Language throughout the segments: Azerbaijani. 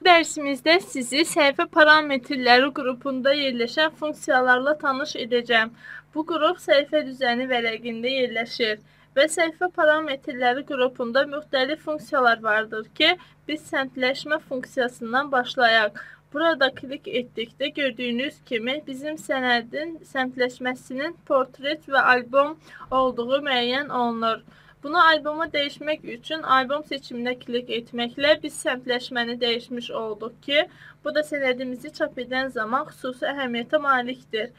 Bu dərsimizdə sizi səhifə parametrləri qrupunda yerləşən funksiyalarla tanış edəcəm. Bu qrup səhifə düzəni vərəqində yerləşir və səhifə parametrləri qrupunda müxtəlif funksiyalar vardır ki, biz səmtləşmə funksiyasından başlayaq. Burada klik etdikdə gördüyünüz kimi bizim sənədin səmtləşməsinin portret və albom olduğu müəyyən olunur. Bunu alboma dəyişmək üçün albom seçiminə klik etməklə biz səmtləşməni dəyişmiş olduq ki, bu da sənədimizi çap edən zaman xüsusi əhəmiyyətə malikdir.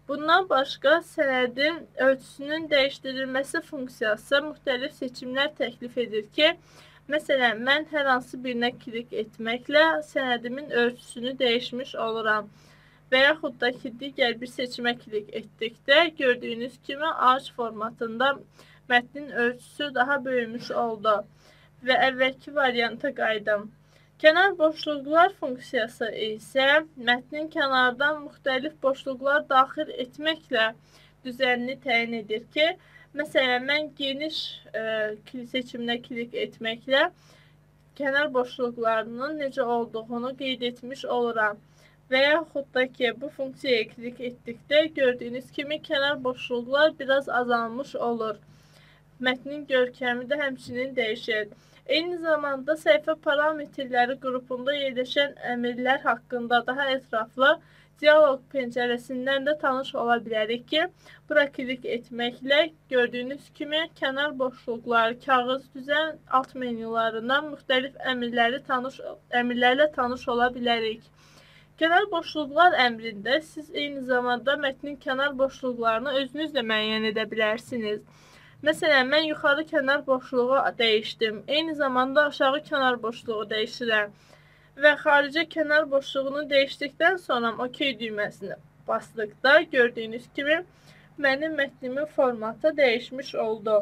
Bundan başqa sənədin ölçüsünün dəyişdirilməsi funksiyası müxtəlif seçimlər təklif edir ki, məsələn, mən hər hansı birinə klik etməklə sənədimin ölçüsünü dəyişmiş oluram. Və yaxud da ki, digər bir seçimə klik etdikdə gördüyünüz kimi ağac formatında mətnin ölçüsü daha böyümüş oldu və əvvəlki varianta qayıdım. Kənar boşluqlar funksiyası isə mətnin kənardan müxtəlif boşluqlar daxil etməklə düzənini təyin edir ki, məsələn, mən geniş seçiminə klik etməklə kənar boşluqlarının necə olduğunu qeyd etmiş oluram. Və yaxud da ki, bu funksiyaya klik etdikdə gördüyünüz kimi kənar boşluqlar biraz azalmış olur. Mətnin görkəmi də həmçinin dəyişir. Eyni zamanda səhifə parametrləri qrupunda yerləşən əmrlər haqqında daha ətraflı dialoq pəncərəsindən də tanış ola bilərik ki, bura klik etməklə gördüyünüz kimi kənar boşluqlar, kağız, düzən alt menyularından müxtəlif əmrlərlə tanış ola bilərik. Kənar boşluqlar əmrində siz eyni zamanda mətnin kənar boşluqlarını özünüz də müəyyən edə bilərsiniz. Məsələn, mən yuxarı kənar boşluğu dəyişdim. Eyni zamanda aşağı kənar boşluğu dəyişirəm. Və xaricə kənar boşluğunu dəyişdikdən sonra OK düyməsini basdıqda gördüyünüz kimi mənim mətnimin formatı dəyişmiş oldu.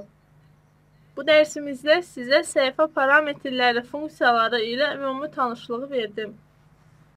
Bu dərsimizdə sizə səhifə parametrləri funksiyaları ilə ümumi tanışlığı verdim.